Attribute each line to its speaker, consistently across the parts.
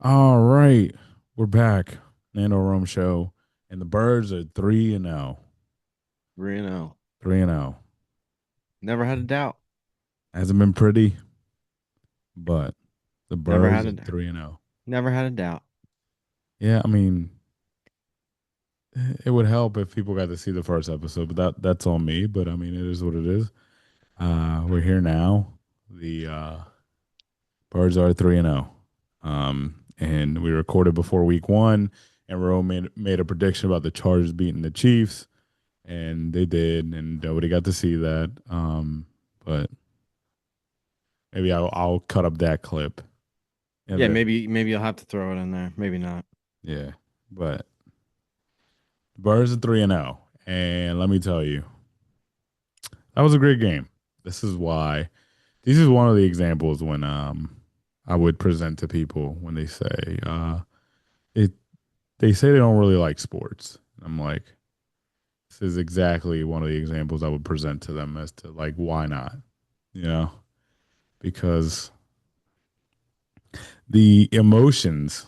Speaker 1: All right, we're back. Nando and Rome show, and the Birds are 3-0.
Speaker 2: 3-0.
Speaker 1: 3-0.
Speaker 2: Never had a doubt.
Speaker 1: Hasn't been pretty, but the
Speaker 2: Never
Speaker 1: Birds
Speaker 2: had
Speaker 1: are
Speaker 2: a
Speaker 1: 3-0.
Speaker 2: never had a doubt.
Speaker 1: Yeah, I mean, it would help if people got to see the first episode, but that's on me. But I mean, it is what it is. We're here now. The Birds are 3-0. And we recorded before week one, and Rome made a prediction about the Chargers beating the Chiefs, and they did, and nobody got to see that. But maybe I'll cut up that clip, and
Speaker 2: Yeah,
Speaker 1: then
Speaker 2: maybe you'll have to throw it in there. Maybe not.
Speaker 1: yeah. But Birds are 3-0, and let me tell you, that was a great game. This is why. This is one of the examples when I would present to people when they say it. They say they don't really like sports. I'm like, this is exactly one of the examples I would present to them as to like why not, you know, because the emotions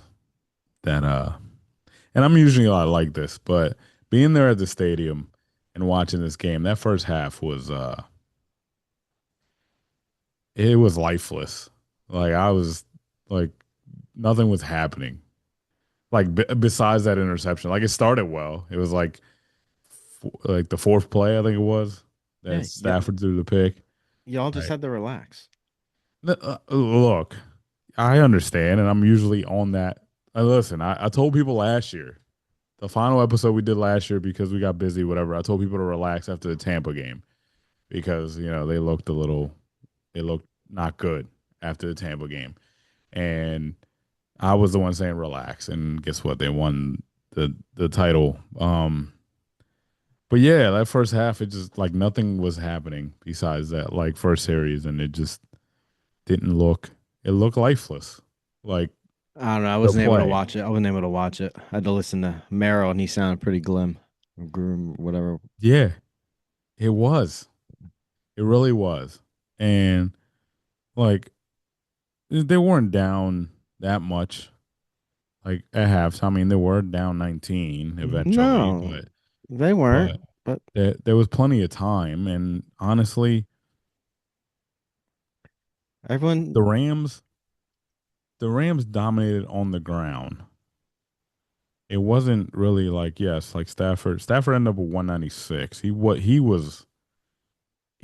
Speaker 1: that and I'm usually not like this, but being there at the stadium and watching this game, that first half was it was lifeless. Like I was like nothing was happening. Like besides that interception, like it started well. It was like the fourth play, I think it was that
Speaker 2: Yeah,
Speaker 1: Stafford threw the pick.
Speaker 2: y'all just
Speaker 1: Right.
Speaker 2: had to relax.
Speaker 1: Look, I understand, and I'm usually on that. Listen, I told people last year, the final episode we did last year because we got busy, whatever. I told people to relax after the Tampa game because they looked not good after the Tampa game, and I was the one saying relax, and guess what? They won the title. But yeah, that first half, it just like nothing was happening besides that like first series, and it just didn't look. It looked lifeless, like
Speaker 2: I don't know. I
Speaker 1: the
Speaker 2: wasn't able to
Speaker 1: play.
Speaker 2: watch it. I wasn't able to watch it. I had to listen to Merrill, and he sounded pretty glim, or groom, whatever.
Speaker 1: Yeah, it was. It really was. And like they weren't down that much. Like at halftime, I mean, they were down 19 eventually,
Speaker 2: No, they
Speaker 1: but
Speaker 2: weren't. But
Speaker 1: there was plenty of time. And honestly,
Speaker 2: everyone,
Speaker 1: the Rams the Rams dominated on the ground. It wasn't really like yes, like Stafford. Stafford ended up with 196. He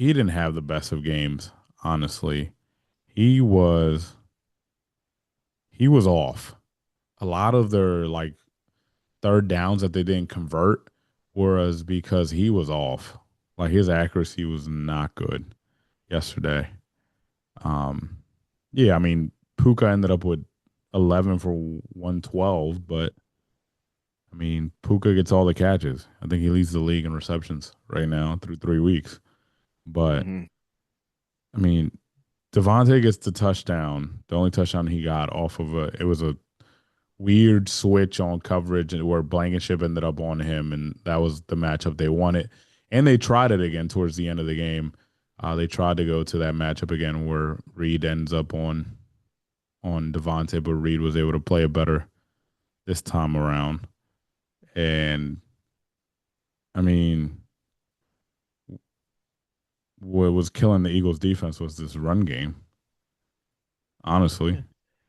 Speaker 1: didn't have the best of games, honestly. He was he was off. A lot of their like third downs that they didn't convert was because he was off. Like his accuracy was not good yesterday. Um yeah, I mean Puka ended up with 11 for 112, but I mean Puka gets all the catches. I think he leads the league in receptions right now through 3 weeks. But
Speaker 2: hmm
Speaker 1: I mean Devontae gets the touchdown. The only touchdown he got off of it was a weird switch on coverage and where Blankenship ended up on him, and that was the matchup they wanted. And they tried it again towards the end of the game. They tried to go to that matchup again where Reed ends up on Devontae, but Reed was able to play it better this time around. And I mean, what was killing the Eagles' defense was this run game. Honestly,
Speaker 2: yeah.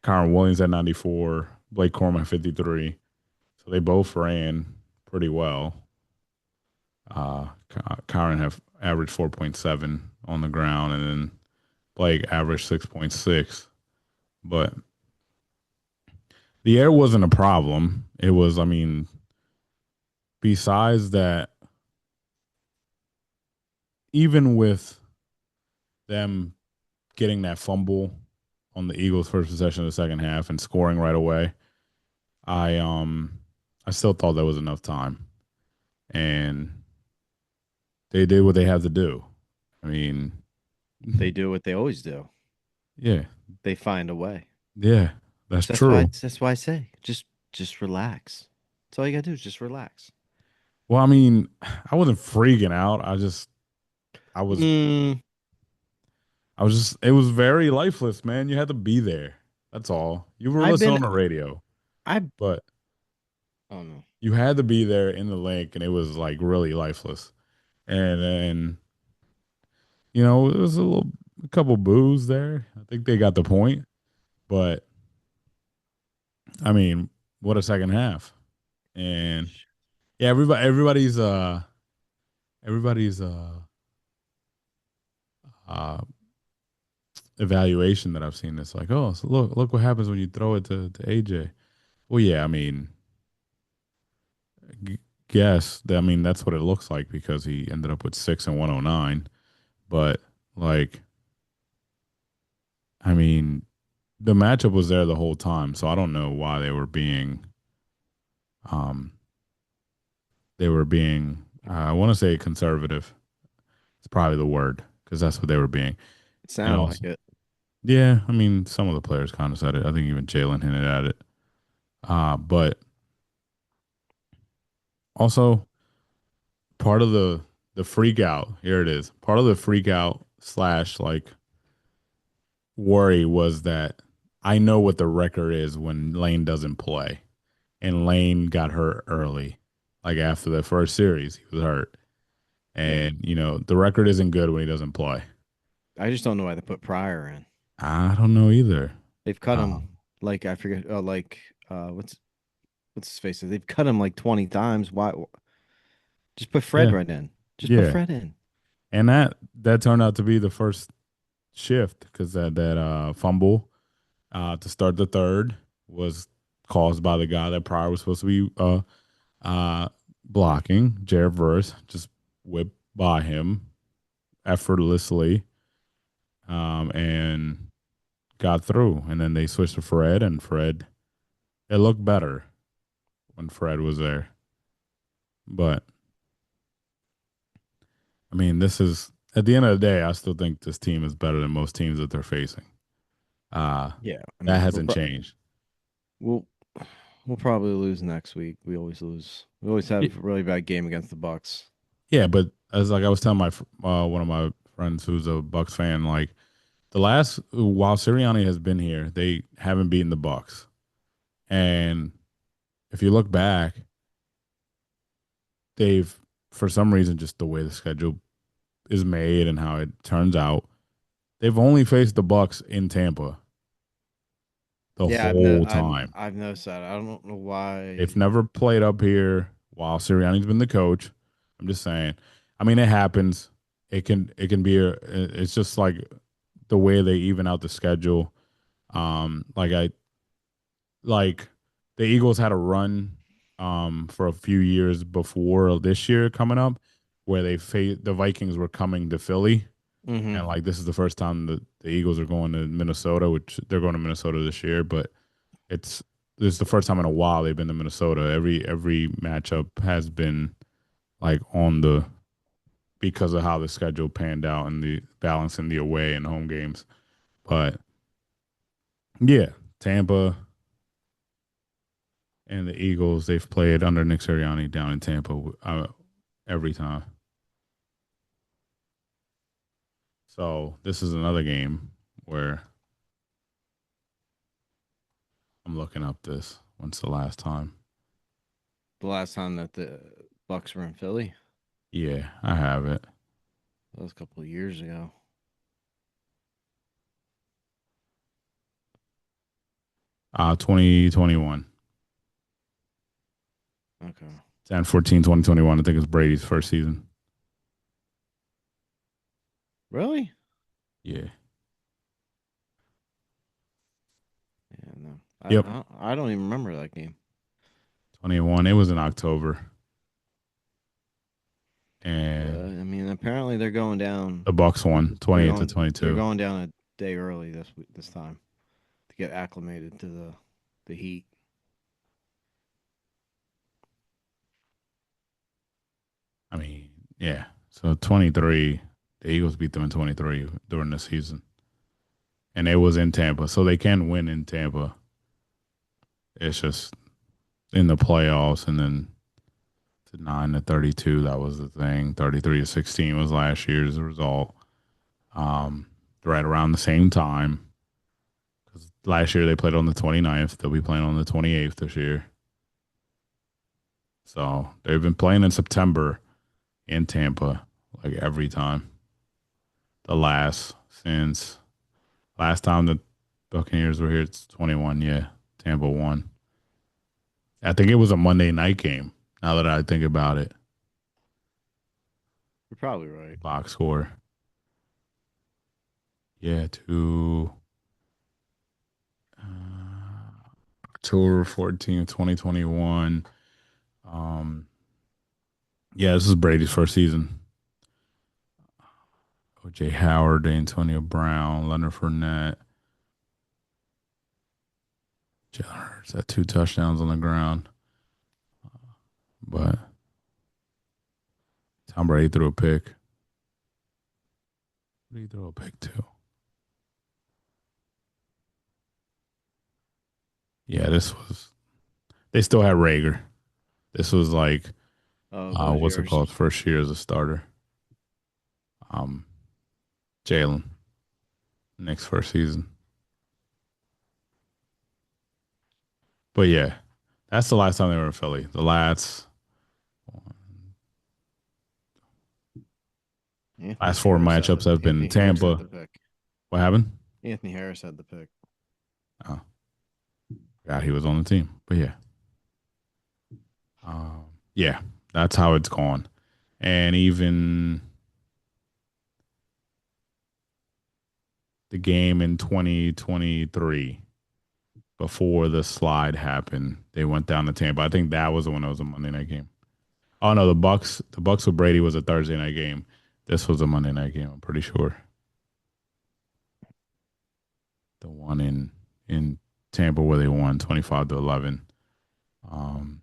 Speaker 1: Kyron Williams at 94, Blake Corum at 53. So they both ran pretty well. Kyron have averaged 4.7 on the ground, and then Blake averaged 6.6. But the air wasn't a problem. It was, I mean, besides that, even with them getting that fumble on the Eagles' first possession of the second half and scoring right away, I um I still thought that was enough time, and they did what they had to do. I mean,
Speaker 2: They do what they always do.
Speaker 1: yeah,
Speaker 2: They find a way.
Speaker 1: yeah, that's true.
Speaker 2: That's why I say just relax. That's all you gotta do is just relax.
Speaker 1: Well, I mean, I wasn't freaking out. I was,
Speaker 2: Mm,
Speaker 1: I was just, it was very lifeless, man. You had to be there. That's all. You were
Speaker 2: I've
Speaker 1: listening
Speaker 2: been
Speaker 1: on the radio,
Speaker 2: I
Speaker 1: but
Speaker 2: oh no.
Speaker 1: you had to be there in the link, and it was like really lifeless. And then it was a couple boos there. I think they got the point, but I mean, what a second half! And yeah, everybody's uh evaluation that I've seen is like, oh, so look what happens when you throw it to AJ. Well, yeah, I mean, g- guess I mean that's what it looks like because he ended up with 6 and 109. But like, I mean, the matchup was there the whole time, so I don't know why um they were being I want to say conservative. It's probably the word because that's what they were being.
Speaker 2: It
Speaker 1: And
Speaker 2: sounded like
Speaker 1: also,
Speaker 2: it.
Speaker 1: yeah, I mean, some of the players kind of said it. I think even Jalen hinted at it. But also part of the freak out, here it is. Part of the freak out slash like worry was that I know what the record is when Lane doesn't play. And Lane got hurt early. Like after the first series, he was hurt.
Speaker 2: Yeah.
Speaker 1: And, the record isn't good when he doesn't play.
Speaker 2: I just don't know why they put Pryor in.
Speaker 1: I don't know either.
Speaker 2: They've cut him
Speaker 1: Um,
Speaker 2: like I forget like what's his face? They've cut him like 20 times. Why just put Fred
Speaker 1: yeah,
Speaker 2: right in. Just put
Speaker 1: yeah.
Speaker 2: Fred in.
Speaker 1: And that turned out to be the first shift because that fumble to start the third was caused by the guy that Pryor was supposed to be uh, blocking. Jared Verse just whipped by him effortlessly and got through. And then they switched to Fred, and it looked better when Fred was there. But I mean, this is at the end of the day, I still think this team is better than most teams that they're facing. Uh,
Speaker 2: Yeah, I
Speaker 1: that
Speaker 2: mean,
Speaker 1: hasn't changed.
Speaker 2: we'll we'll probably lose next week. We always lose. We always have a really bad game against the Bucks.
Speaker 1: Yeah, but as like I was telling one of my friends who's a Bucks fan, like the last while Sirianni has been here, they haven't beaten the Bucks. And if you look back, they've for some reason just the way the schedule is made and how it turns out, they've only faced the Bucks in Tampa the
Speaker 2: Yeah,
Speaker 1: whole time.
Speaker 2: I've noticed that. I don't know why.
Speaker 1: They've never played up here while Sirianni's been the coach. I'm just saying. I mean, it happens. It can be it's just like the way they even out the schedule. Like the Eagles had a run for a few years before this year coming up where the Vikings were coming to Philly
Speaker 2: Mm-hmm.
Speaker 1: and like this is the first time the Eagles are going to Minnesota, which they're going to Minnesota this year, but it's this is the first time in a while they've been to Minnesota. Every matchup has been like on the because of how the schedule panned out and the balance in the away and home games. But yeah, Tampa and the Eagles, they've played under Nick Sirianni down in Tampa every time. So this is another game where I'm looking up this. When's the last time?
Speaker 2: The last time that the Bucks were in Philly,
Speaker 1: Yeah, I have it.
Speaker 2: that was a couple of years ago.
Speaker 1: 2021.
Speaker 2: Okay.
Speaker 1: 10-14-2021. I think it's Brady's first season.
Speaker 2: Really?
Speaker 1: Yeah.
Speaker 2: Yeah, no.
Speaker 1: Yep.
Speaker 2: I don't even remember that game.
Speaker 1: 21. It was in October.
Speaker 2: But
Speaker 1: And
Speaker 2: I mean, apparently they're going down.
Speaker 1: the Bucks won
Speaker 2: They're
Speaker 1: 28 to
Speaker 2: going. They're
Speaker 1: 22.
Speaker 2: going down a day early this time to get acclimated to the heat.
Speaker 1: I mean, yeah. So 23, the Eagles beat them in 23 during the season. And it was in Tampa. So they can win in Tampa. It's just in the playoffs and then to 9 to 32, that was the thing. 33 to 16 was last year's result. Um, right around the same time. Because Last year they played on the 29th. They'll be playing on the 28th this year. So they've been playing in September in Tampa like every time. The last since last time the Buccaneers were here, it's 21. Yeah, Tampa won. I think it was a Monday night game. Now that I think about it,
Speaker 2: You're probably right.
Speaker 1: box score. Yeah, to October 14th, 2021. Um, yeah, this is Brady's first season. OJ Howard, Antonio Brown, Leonard Fournette, Jalen Hurts had 2 touchdowns on the ground, but Tom Brady threw a pick. Who did he throw a pick to? Yeah, this was. They still had Rager. This was like,
Speaker 2: Oh, those
Speaker 1: what's it
Speaker 2: years.
Speaker 1: called? First year as a starter. Um, Jalen, next first season. But yeah, that's the last time they were in Philly. The
Speaker 2: Anthony
Speaker 1: last four
Speaker 2: Harris had
Speaker 1: matchups
Speaker 2: the
Speaker 1: have been
Speaker 2: Anthony Harris had
Speaker 1: Tampa.
Speaker 2: the pick.
Speaker 1: What happened?
Speaker 2: Anthony Harris had the pick.
Speaker 1: Oh, God, he was on the team. But yeah, yeah, that's how it's gone. And even the game in 2023, before the slide happened, they went down to Tampa. I think that was when it was a Monday night game. Oh no, the Bucks with Brady was a Thursday night game. This was a Monday night game. I'm pretty sure. The one in Tampa where they won 25-11. Um,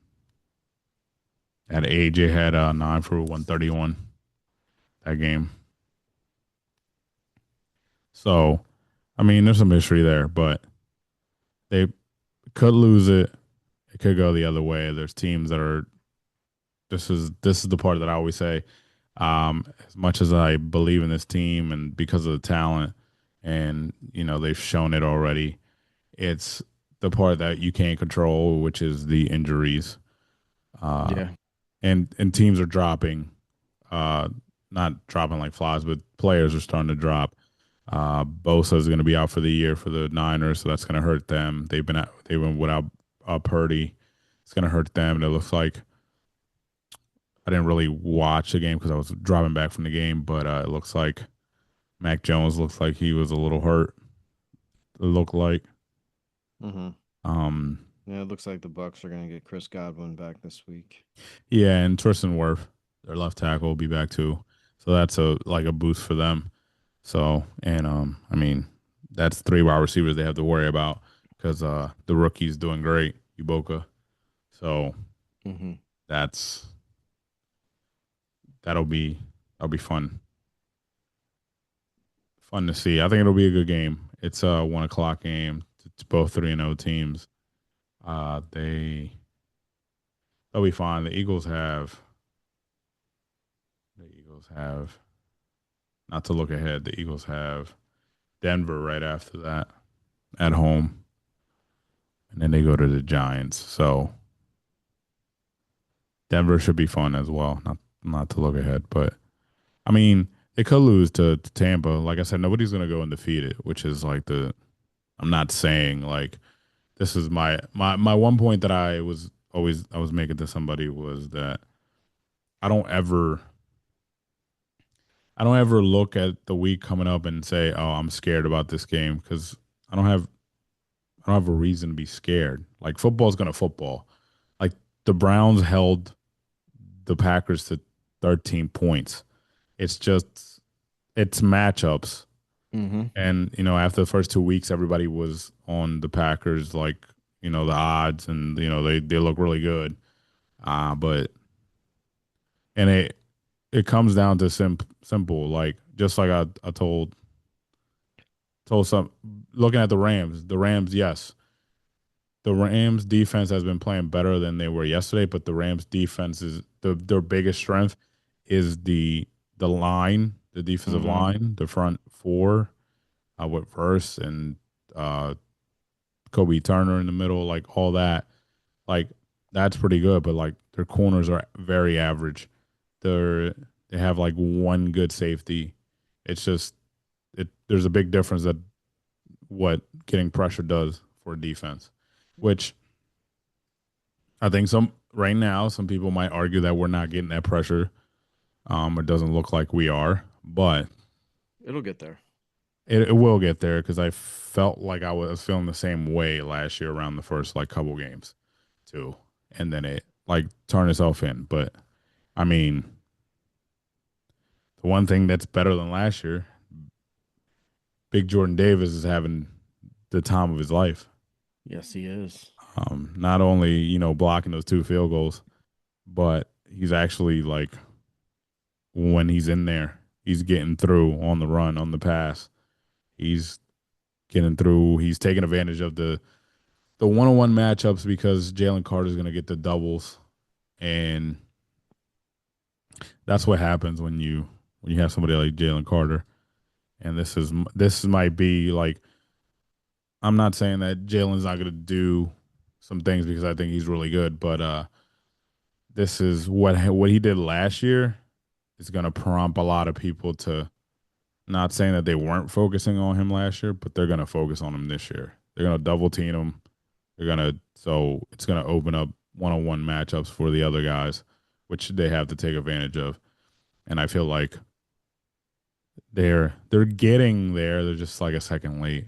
Speaker 1: that AJ had 9 for 131 that game. So, I mean, there's some history there, but they could lose it. It could go the other way. There's teams that are. This is the part that I always say. As much as I believe in this team and because of the talent, and they've shown it already, it's the part that you can't control, which is the injuries. Uh,
Speaker 2: Yeah.
Speaker 1: and teams are dropping, uh, not dropping like flies, but players are starting to drop. Bosa is going to be out for the year for the Niners, so that's going to hurt them. They've been without Purdy. It's going to hurt them. And it looks like I didn't really watch the game because I was driving back from the game, but it looks like Mac Jones looks like he was a little hurt. It looked like.
Speaker 2: Mm-hmm.
Speaker 1: Um,
Speaker 2: Yeah, it looks like the Bucks are gonna get Chris Godwin back this week.
Speaker 1: yeah, and Tristan Wirth, their left tackle, will be back too. So that's a boost for them. So and I mean that's 3 wide receivers they have to worry about because the rookie's doing great, Uboka. So
Speaker 2: Mm-hmm.
Speaker 1: that's that'll be that'll be fun to see. I think it'll be a good game. It's a 1 o'clock game. It's both 3-0 teams. They'll be fine. The Eagles have not to look ahead. The Eagles have Denver right after that at home, and then they go to the Giants. So Denver should be fun as well. Not to look ahead, but I mean they could lose to Tampa. Like I said, nobody's gonna go undefeated, which is like the. I'm not saying like this is my one point that I was making to somebody was that I don't ever I don't ever look at the week coming up and say, "Oh, I'm scared about this game," because I don't have I don't have a reason to be scared. Like football's gonna football. Like the Browns held the Packers to 13 points. It's just it's matchups.
Speaker 2: Mm-hmm.
Speaker 1: And after the first 2 weeks, everybody was on the Packers, like the odds, and they look really good. But and it comes down to simple, like just like I told some looking at the Rams. The Rams, yes, the Rams defense has been playing better than they were yesterday, but the Rams defense is their biggest strength is the line, the defensive
Speaker 2: Mm-hmm.
Speaker 1: line, the front four with Verse and Kobe Turner in the middle, like all that. Like that's pretty good, but like their corners are very average. They're they have like one good safety. It's just there's a big difference that what getting pressure does for defense, which I think some right now some people might argue that we're not getting that pressure. It doesn't look like we are, but
Speaker 2: It'll get there.
Speaker 1: it will get there because I felt like I was feeling the same way last year around the first like couple games too, and then it like turned itself in. But I mean, the one thing that's better than last year, Big Jordan Davis is having the time of his life.
Speaker 2: Yes, he is.
Speaker 1: Not only blocking those two field goals, but he's actually like when he's in there, he's getting through on the run, on the pass. He's getting through. He's taking advantage of the one on one matchups because Jalen Carter's going to get the doubles, and that's what happens when you have somebody like Jalen Carter. And this might be like I'm not saying that Jalen's not going to do some things because I think he's really good, but this is what he did last year is going to prompt a lot of people to not saying that they weren't focusing on him last year, but they're going to focus on him this year. They're going to double team him. So it's gonna open up one on one matchups for the other guys, which they have to take advantage of. And I feel like they're getting there. They're just like a second late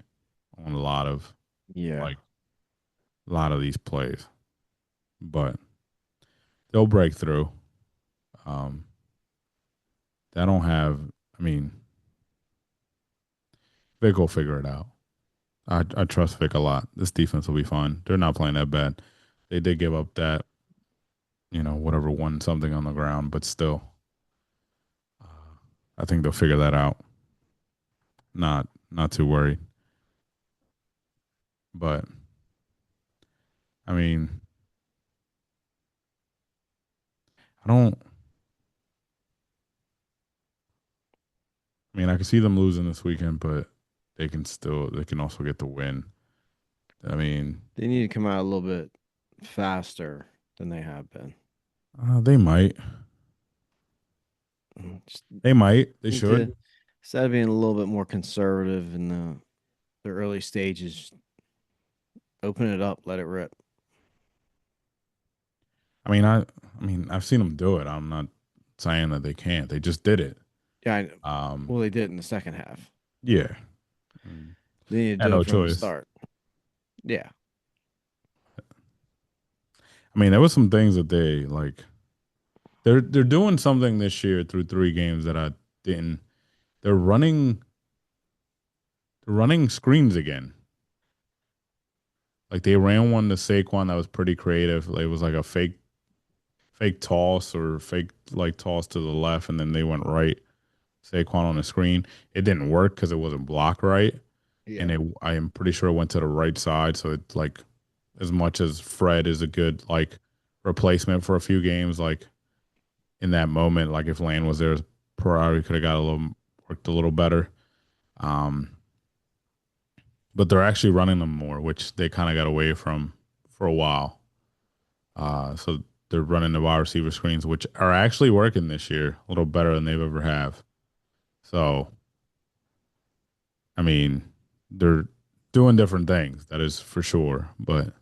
Speaker 1: on
Speaker 2: Yeah.
Speaker 1: like a lot of these plays, but they'll break through. Um, they don't have. I mean, Vic will figure it out. I trust Vic a lot. This defense will be fine. They're not playing that bad. They did give up that whatever won something on the ground, but still, I think they'll figure that out. Not too worried. But I mean, I don't. I mean, I can see them losing this weekend, but they can also get the win. I mean,
Speaker 2: They need to come out a little bit faster than they have been.
Speaker 1: they might.
Speaker 2: Just
Speaker 1: They might. They
Speaker 2: need to,
Speaker 1: should.
Speaker 2: instead of being a little bit more conservative in the early stages, open it up, let it rip.
Speaker 1: I mean, I've seen them do it. I'm not saying that they can't. They just did it.
Speaker 2: Yeah, I know.
Speaker 1: Um,
Speaker 2: Well, they did in the second half.
Speaker 1: yeah. Mm.
Speaker 2: They need to
Speaker 1: Had
Speaker 2: do
Speaker 1: no
Speaker 2: it from the
Speaker 1: choice.
Speaker 2: start. Yeah.
Speaker 1: I mean, there was some things that they like. They're doing something this year through three games that I didn't. They're running. They're running screens again. Like they ran one to Saquon that was pretty creative. Like, it was like a fake toss or fake like toss to the left, and then they went right. Saquon on the screen. It didn't work because it wasn't blocked right, and
Speaker 2: Yeah.
Speaker 1: I am pretty sure it went to the right side. So it's like as much as Fred is a good like replacement for a few games, like in that moment, like if Lane was there, probably could have got a little worked a little better. Um, but they're actually running them more, which they kind of got away from for a while. So they're running the wide receiver screens, which are actually working this year a little better than they've ever have. So, I mean, they're doing different things, that is for sure, but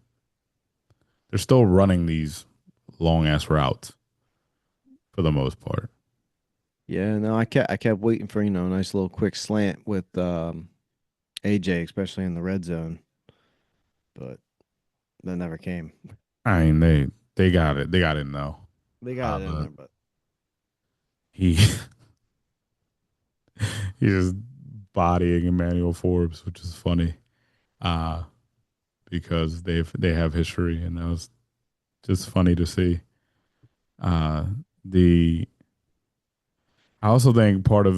Speaker 1: they're still running these long ass routes for the most part.
Speaker 2: Yeah, no, I kept waiting for, a nice little quick slant with AJ, especially in the red zone, but that never came.
Speaker 1: I mean, they got it. They got it though.
Speaker 2: They got it in
Speaker 1: But
Speaker 2: there, but
Speaker 1: he he's just bodying Emmanuel Forbes, which is funny. Uh, because they have history, and that was just funny to see. Uh, the I also think part of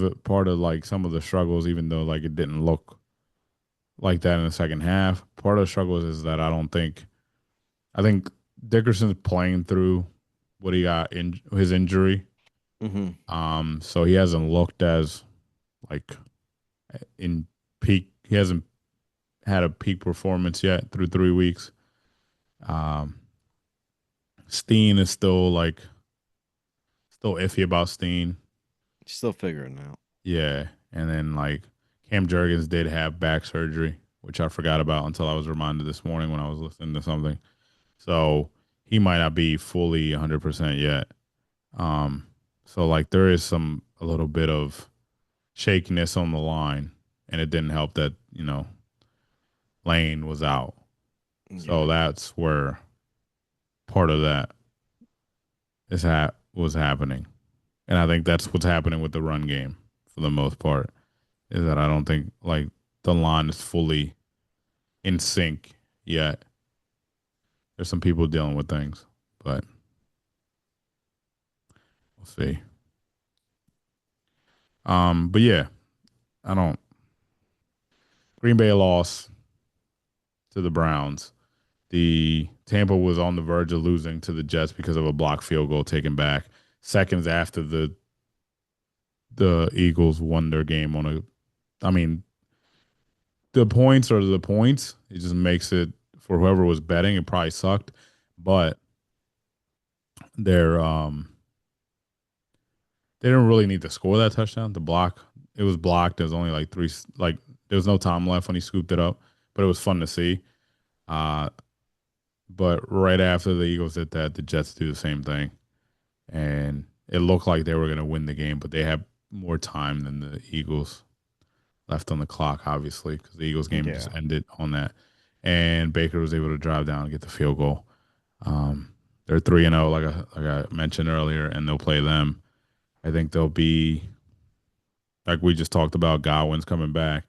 Speaker 1: like some of the struggles, even though like it didn't look like that in the second half, part of the struggles is that I think Dickerson's playing through what he got in his injury.
Speaker 2: hmm
Speaker 1: So he hasn't looked as like in peak. He hasn't had a peak performance yet through 3 weeks. Um, Steen is still iffy about Steen.
Speaker 2: Still figuring it out.
Speaker 1: Yeah, and then like Cam Jurgens did have back surgery, which I forgot about until I was reminded this morning when I was listening to something. So he might not be fully 100% yet. Um, so like there is some a little bit of shakiness on the line, and it didn't help that Lane was out. So
Speaker 2: Yeah.
Speaker 1: that's where part of that was happening, and I think that's what's happening with the run game for the most part. Is that I don't think like the line is fully in sync yet. There's some people dealing with things, but we'll see. But yeah, I don't. Green Bay lost to the Browns. The Tampa was on the verge of losing to the Jets because of a blocked field goal taken back seconds after the Eagles won their game on a. I mean, the points are the points. It just makes it for whoever was betting. It probably sucked, but they're they didn't really need to score that touchdown. The block, it was blocked. There was only like three, like there was no time left when he scooped it up, but it was fun to see. Uh, but right after the Eagles did that, the Jets do the same thing, and it looked like they were going to win the game, but they had more time than the Eagles left on the clock, obviously, because the Eagles game just
Speaker 2: Yeah.
Speaker 1: ended on that, and Baker was able to drive down and get the field goal. Um, they're 3-0, like I mentioned earlier, and they'll play them. I think they'll be like we just talked about. Godwin's coming back.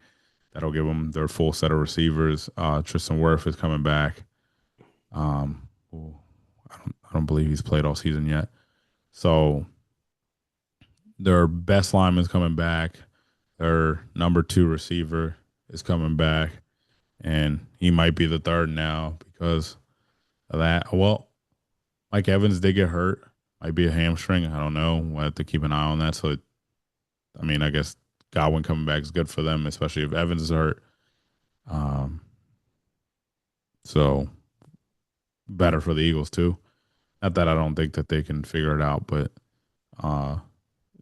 Speaker 1: That'll give them their full set of receivers. Tristan Wirth is coming back. Who I don't believe he's played all season yet. So their best lineman's coming back. Their number two receiver is coming back, and he might be the third now because of that. Well, Mike Evans did get hurt. Might be a hamstring. I don't know. We'll have to keep an eye on that. So, I mean, I guess Godwin coming back is good for them, especially if Evans is hurt. Um, so better for the Eagles too. Not that I don't think that they can figure it out, but uh,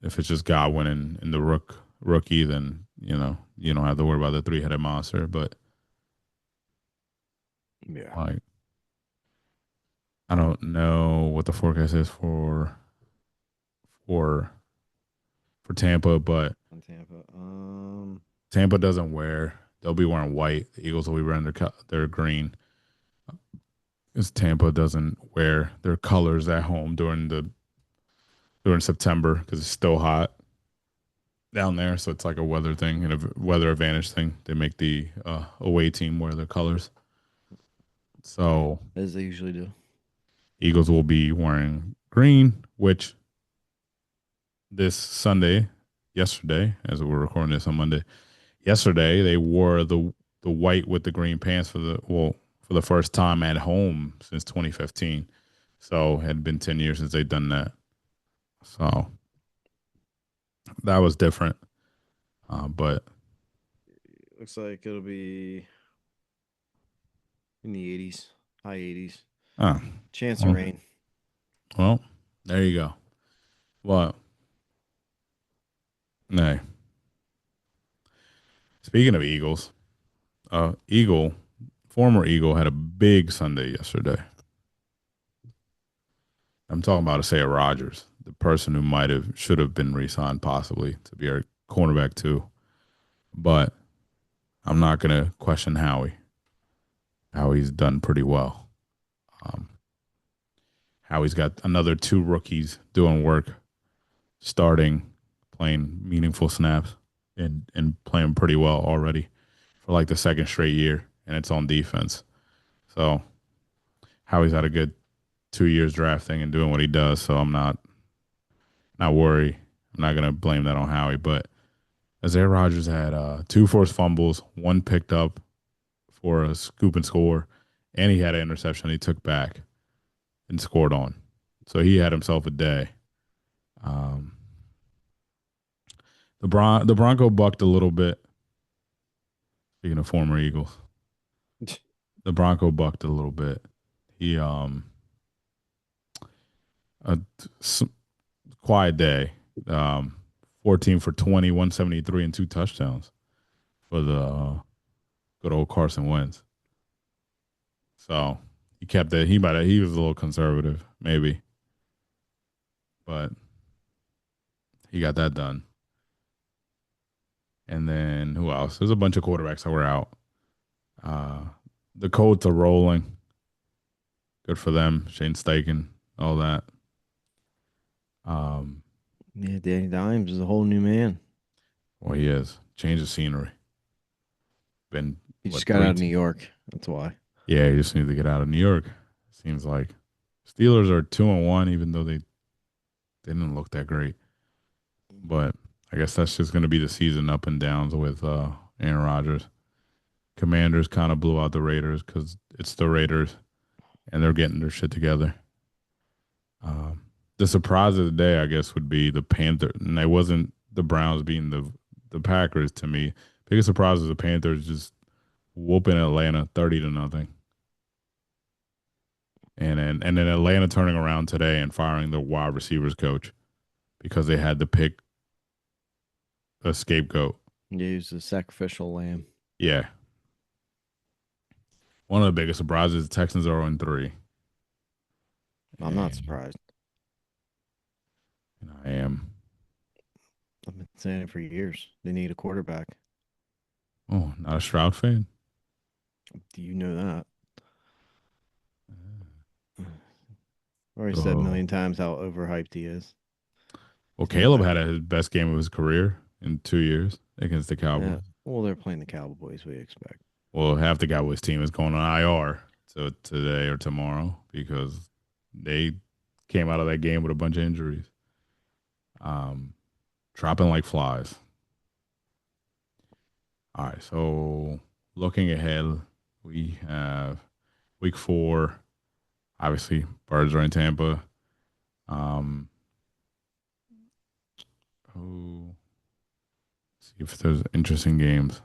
Speaker 1: if it's just Godwin and the rookie, then you don't have to worry about the three-headed monster. But
Speaker 2: Yeah.
Speaker 1: like, I don't know what the forecast is for for Tampa, but
Speaker 2: On Tampa.
Speaker 1: Tampa doesn't wear. They'll be wearing white. The Eagles will be wearing their green. Because Tampa doesn't wear their colors at home during September because it's still hot down there. So it's like a weather thing and a weather advantage thing. They make the away team wear their colors. So
Speaker 2: As they usually do.
Speaker 1: Eagles will be wearing green, which this Sunday, yesterday, as we're recording this on Monday, yesterday they wore the white with the green pants for the first time at home since 2015. So it had been 10 years since they'd done that. So that was different. But
Speaker 2: Looks like it'll be in the 80s, high 80s.
Speaker 1: uh,
Speaker 2: Chance of
Speaker 1: well,
Speaker 2: rain.
Speaker 1: well, there you go. Well, hey, speaking of Eagles, Eagle, former Eagle had a big Sunday yesterday. I'm talking about Isaiah Rogers, the person who should have been re-signed possibly to be our cornerback too. But I'm not gonna question Howie. Howie's done pretty well. Um, Howie's got another two rookies doing work, starting, playing meaningful snaps, and playing pretty well already for like the second straight year, and it's on defense. So Howie's had a good 2 years drafting and doing what he does. So I'm not worried. I'm not gonna blame that on Howie, but Isaiah Rogers had two forced fumbles, one picked up for a scoop and score, and he had an interception he took back and scored on. So he had himself a day. Um, the Bronco bucked a little bit. Speaking of former Eagles, the Bronco bucked a little bit. He a s- quiet day. Um 14 for 20, 173 and two touchdowns for the good old Carson Wentz. So he kept it. He was a little conservative, maybe, but he got that done. And then who else? There's a bunch of quarterbacks that were out. Uh, the Colts are rolling. Good for them. Shane Steichen, all that. Um,
Speaker 2: Yeah, Danny Dimes is a whole new man.
Speaker 1: well, he is. Change of scenery. Been
Speaker 2: He just
Speaker 1: what
Speaker 2: got out
Speaker 1: three?
Speaker 2: of New York. That's why.
Speaker 1: Yeah, he just need to get out of New York. Seems like Steelers are 2-1, even though they didn't look that great. But I guess that's just going to be the season up and downs with Aaron Rodgers. Commanders kind of blew out the Raiders because it's the Raiders and they're getting their shit together. Um, the surprise of the day, I guess, would be the Panthers, and it wasn't the Browns being the Packers to me. Biggest surprise is the Panthers just whooping Atlanta 30-0, and then Atlanta turning around today and firing the wide receivers coach because they had to pick a scapegoat.
Speaker 2: Yeah, he's a sacrificial lamb.
Speaker 1: Yeah, one of the biggest surprises: the Texans are on 3,
Speaker 2: I'm not
Speaker 1: and,
Speaker 2: surprised.
Speaker 1: and I am.
Speaker 2: I've been saying it for years. They need a quarterback.
Speaker 1: Oh, not a Stroud fan.
Speaker 2: Do you know that? I've already said a
Speaker 1: Oh,
Speaker 2: million times how overhyped he is.
Speaker 1: well,
Speaker 2: He's not
Speaker 1: Caleb
Speaker 2: that
Speaker 1: had
Speaker 2: good.
Speaker 1: his best game of his career in 2 years against the Cowboys.
Speaker 2: Yeah. Well, they're playing the Cowboys. We expect.
Speaker 1: Well, half the Cowboys team is going on IR so today or tomorrow because they came out of that game with a bunch of injuries, um, dropping like flies. All right, so looking ahead, we have week 4. Obviously, Birds are in Tampa. Um, oh, see if there's interesting games.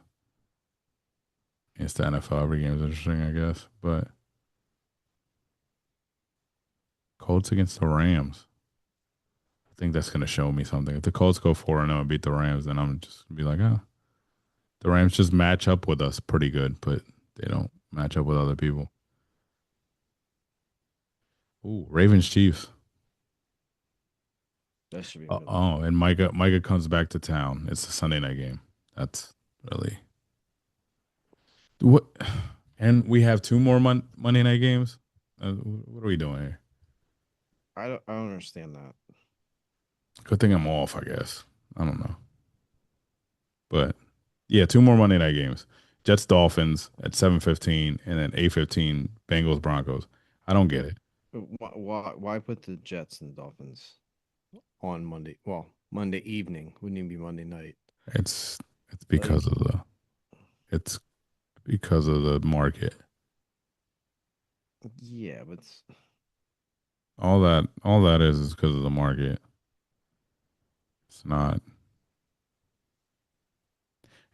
Speaker 1: It's the NFL. Every game is interesting, I guess. But Colts against the Rams. I think that's going to show me something. If the Colts go 4-0 and beat the Rams, then I'm just going to be like, oh, the Rams just match up with us pretty good, but they don't match up with other people. Ooh, Ravens Chiefs.
Speaker 2: That should be a good one.
Speaker 1: Oh, and Micah comes back to town. It's a Sunday night game. That's really what. And we have 2 more Monday night games. What are we doing here?
Speaker 2: I don't understand that.
Speaker 1: Good thing I'm off, I guess. I don't know, but yeah, 2 more Monday night games. Jets Dolphins at 7:15, and then 8:15 Bengals Broncos. I don't get it.
Speaker 2: Why put the Jets and the Dolphins on Monday? Well, Monday evening wouldn't even be Monday night.
Speaker 1: It's it's
Speaker 2: Like,
Speaker 1: because of the it's because of the market.
Speaker 2: yeah, but
Speaker 1: All that is because of the market. It's not.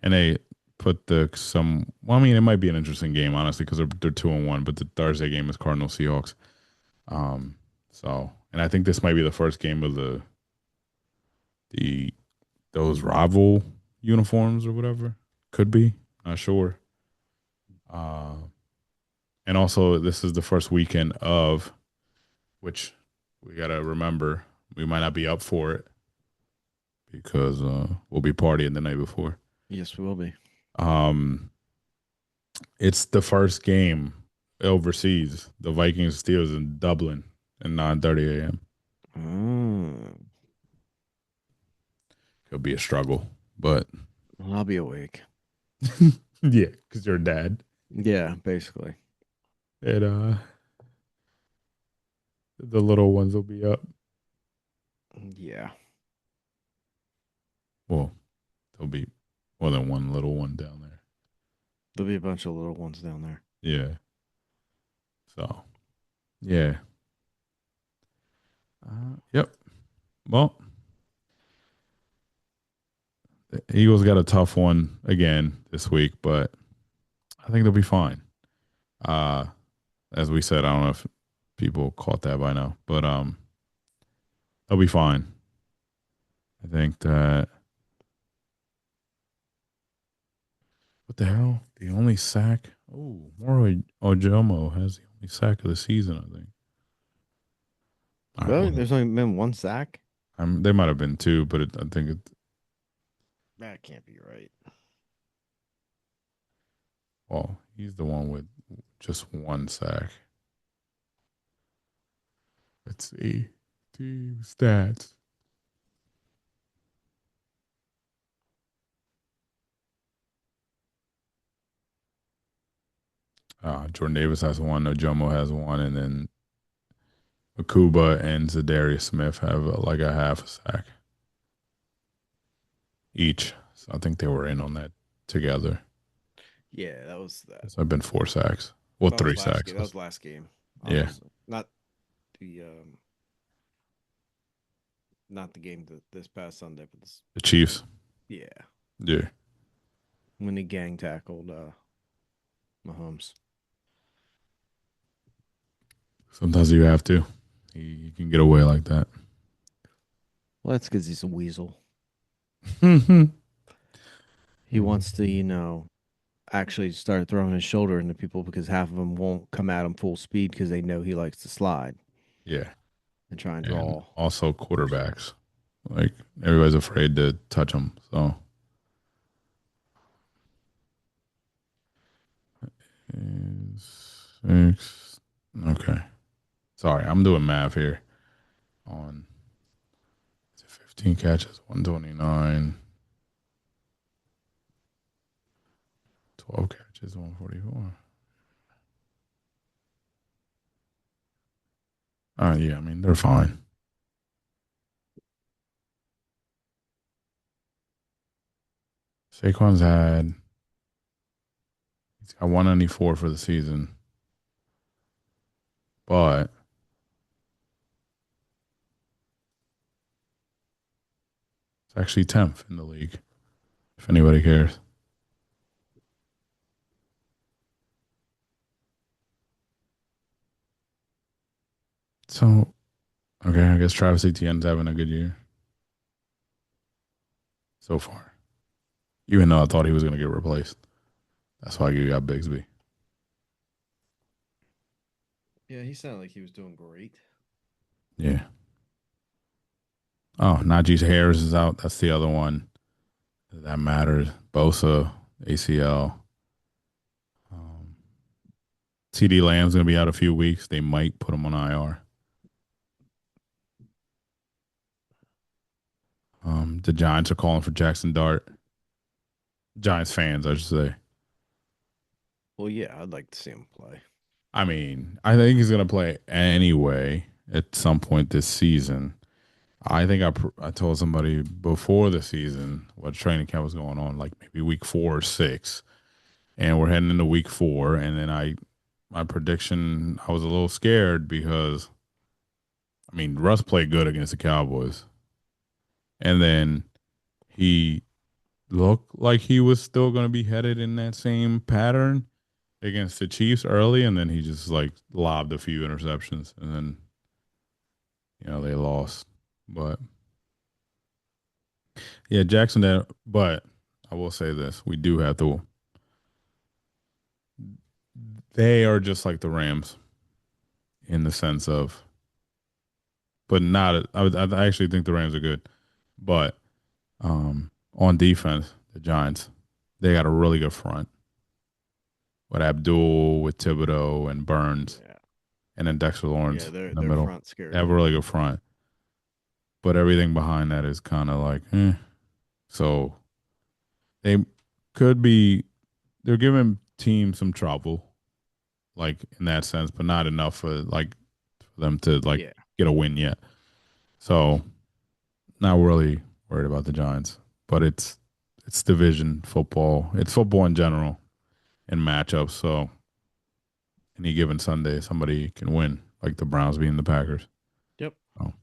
Speaker 1: And they put the some. Well, I mean, it might be an interesting game, honestly, because they're 2-1. But the Thursday game is Cardinals Seahawks. Um. So, and I think this might be the first game of the those rival uniforms or whatever. Could be. Not sure. Uh. And also, this is the first weekend of which we gotta remember we might not be up for it because we'll be partying the night before.
Speaker 2: yes, we will be.
Speaker 1: Um, it's the first game overseas. The Vikings Steelers in Dublin at 9:30 a.m.
Speaker 2: Mm.
Speaker 1: It'll be a struggle, but
Speaker 2: Well, I'll be awake.
Speaker 1: yeah, because you're a dad,
Speaker 2: Yeah, basically.
Speaker 1: and the little ones will be up.
Speaker 2: Yeah.
Speaker 1: Well, there'll be more than one little one down there.
Speaker 2: There'll be a bunch of little ones down there.
Speaker 1: Yeah. So yeah. Yep. Well, the Eagles got a tough one again this week, but I think they'll be fine. Uh, as we said, I don't know if people caught that by now, but they'll be fine. I think that what the hell? The only sack. Oh, Moro Ojomo has the only sack of the season. I think. All right,
Speaker 2: Really?
Speaker 1: well,
Speaker 2: There's only been one sack?
Speaker 1: there might have been two, but I think it.
Speaker 2: That can't be right.
Speaker 1: Well, he's the one with just one sack. Let's see. Team stats. Jordan Davis has one. Ojomo has one, and then Akuba and Zadarius Smith have like a half a sack each. So I think they were in on that together.
Speaker 2: Yeah, that was that.
Speaker 1: So I've been four sacks. Well,
Speaker 2: That was
Speaker 1: three
Speaker 2: last game.
Speaker 1: sacks.
Speaker 2: That was last game.
Speaker 1: Yeah,
Speaker 2: Obviously, the um, not the game this past Sunday, but this.
Speaker 1: the Chiefs.
Speaker 2: Yeah,
Speaker 1: Yeah.
Speaker 2: when he gang tackled Mahomes.
Speaker 1: Sometimes you have to. You can get away like that.
Speaker 2: Well, that's because he's a weasel.
Speaker 1: Yeah,
Speaker 2: He wants to, actually start throwing his shoulder into people because half of them won't come at him full speed because they know he likes to slide and try and
Speaker 1: and
Speaker 2: draw.
Speaker 1: also quarterbacks. Like everybody's afraid to touch them. So six. Okay. Sorry, I'm doing math here. On 15 catches, 129. 12 catches, 144. Yeah, I mean they're fine. Saquon's had he's got 194 for the season, but it's actually 10th in the league. If anybody cares. So okay, I guess Travis Etienne's having a good year so far. Even though I thought he was going to get replaced, that's why you got Bigsby.
Speaker 2: Yeah, he sounded like he was doing great.
Speaker 1: Yeah. Oh, Najee Harris is out. That's the other one that matters. Bosa, ACL. Um, CD Lamb's going to be out a few weeks. They might put him on IR. The Giants are calling for Jackson Dart. Giants fans, I should say.
Speaker 2: Well, yeah, I'd like to see him play.
Speaker 1: I mean, I think he's going to play anyway at some point this season. I think I told somebody before the season what training camp was going on, like maybe week 4 or 6, and we're heading into week 4, and then my prediction I was a little scared because I mean Russ played good against the Cowboys, and then he looked like he was still going to be headed in that same pattern against the Chiefs early, and then he just like lobbed a few interceptions, and then they lost. But yeah, Jackson. But I will say this: we do have to. They are just like the Rams in the sense of, but not. I actually think the Rams are good, but on defense, the Giants, they got a really good front with Abdul, with Thibodeau and Burns,
Speaker 2: Yeah,
Speaker 1: and then Dexter
Speaker 2: yeah,
Speaker 1: Lawrence in the
Speaker 2: their
Speaker 1: middle.
Speaker 2: front
Speaker 1: They
Speaker 2: scares
Speaker 1: have a
Speaker 2: me.
Speaker 1: really good front, but everything behind that is kind of like, eh. So they could be. They're giving teams some trouble, like in that sense, but not enough for them to like
Speaker 2: Yeah.
Speaker 1: get a win yet. So not really worried about the Giants, but it's division football. It's football in general and matchups. So any given Sunday, somebody can win, like the Browns beating the Packers.
Speaker 2: Yep.
Speaker 1: Oh.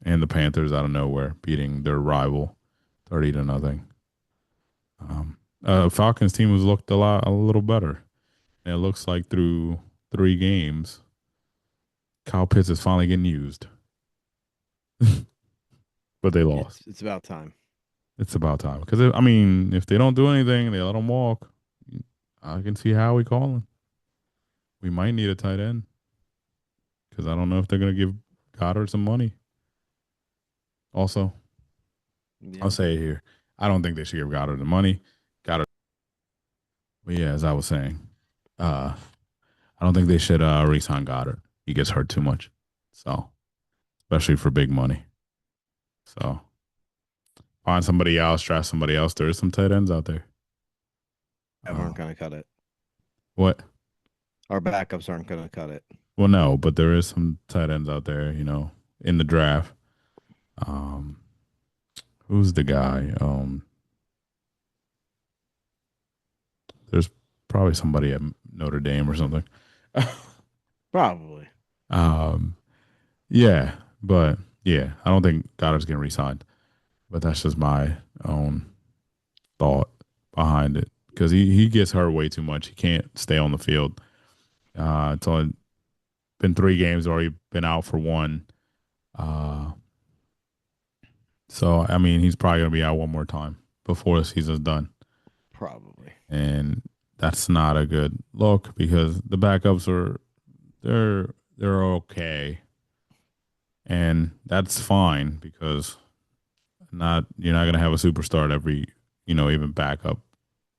Speaker 1: And the Panthers out of nowhere beating their rival 30-0. Falcons team has looked a little better. And it looks like through 3 games, Kyle Pitts is finally getting used, but they lost.
Speaker 2: It's about time.
Speaker 1: It's about time because I mean, if they don't do anything, they let him walk. I can see how we calling. We might need a tight end because I don't know if they're gonna give Goddard some money. Also, I'll
Speaker 2: Yeah.
Speaker 1: say it here. I don't think they should give Goddard the money. Goddard, but yeah, as I was saying, uh, I don't think they should re-sign Goddard. He gets hurt too much, so especially for big money. So find somebody else, draft somebody else. There is some tight ends out there.
Speaker 2: Aren't
Speaker 1: Uh,
Speaker 2: gonna cut it.
Speaker 1: what?
Speaker 2: Our backups aren't gonna cut it.
Speaker 1: Well, no, but there is some tight ends out there. In the draft. Um, who's the guy? There's probably somebody at Notre Dame or something.
Speaker 2: Probably.
Speaker 1: um, yeah, but yeah, I don't think Goddard's getting re-signed. But that's just my own thought behind it because he gets hurt way too much. He can't stay on the field. It's only been 3 games, already been out for one. Uh, so I mean, he's probably gonna be out one more time before the season's done,
Speaker 2: Probably.
Speaker 1: and that's not a good look because the backups they're okay, and that's fine because not you're not gonna have a superstar at every even backup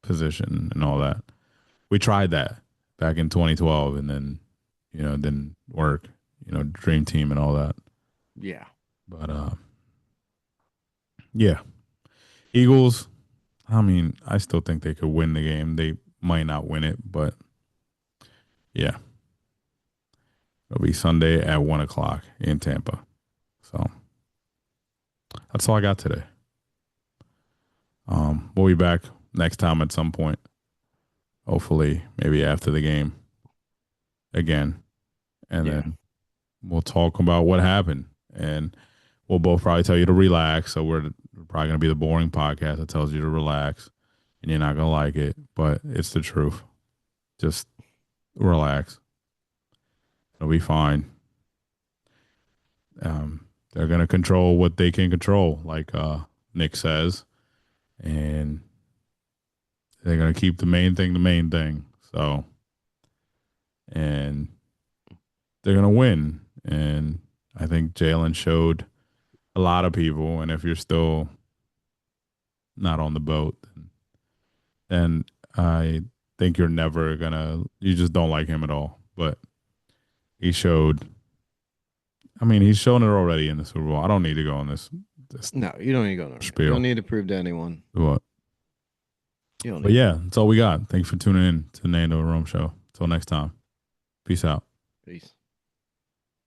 Speaker 1: position and all that. We tried that back in 2012, and then it didn't work. Dream team and all that.
Speaker 2: Yeah.
Speaker 1: But yeah, Eagles. I mean, I still think they could win the game. They might not win it, but yeah, it'll be Sunday at 1 o'clock in Tampa. So that's all I got today. We'll be back next time at some point. Hopefully, maybe after the game again, and
Speaker 2: Yeah.
Speaker 1: then we'll talk about what happened, and we'll both probably tell you to relax. So we're probably gonna be the boring podcast that tells you to relax, and you're not gonna like it, but it's the truth. Just relax. It'll be fine. They're gonna control what they can control, like Nick says, and they're gonna keep the main thing the main thing. So, and they're gonna win. And I think Jalen showed a lot of people. And if you're still not on the boat, then I think you're never gonna. You just don't like him at all. But he showed. I mean, he's shown it already in the Super Bowl. I don't need to go on this
Speaker 2: No, you don't need to go nowhere. You don't
Speaker 1: spiel.
Speaker 2: need to prove to anyone.
Speaker 1: What?
Speaker 2: You don't
Speaker 1: But
Speaker 2: need to.
Speaker 1: yeah, that's all we got. Thank you for tuning in to the Nando and Rome show. Until next time. Peace out.
Speaker 2: Peace.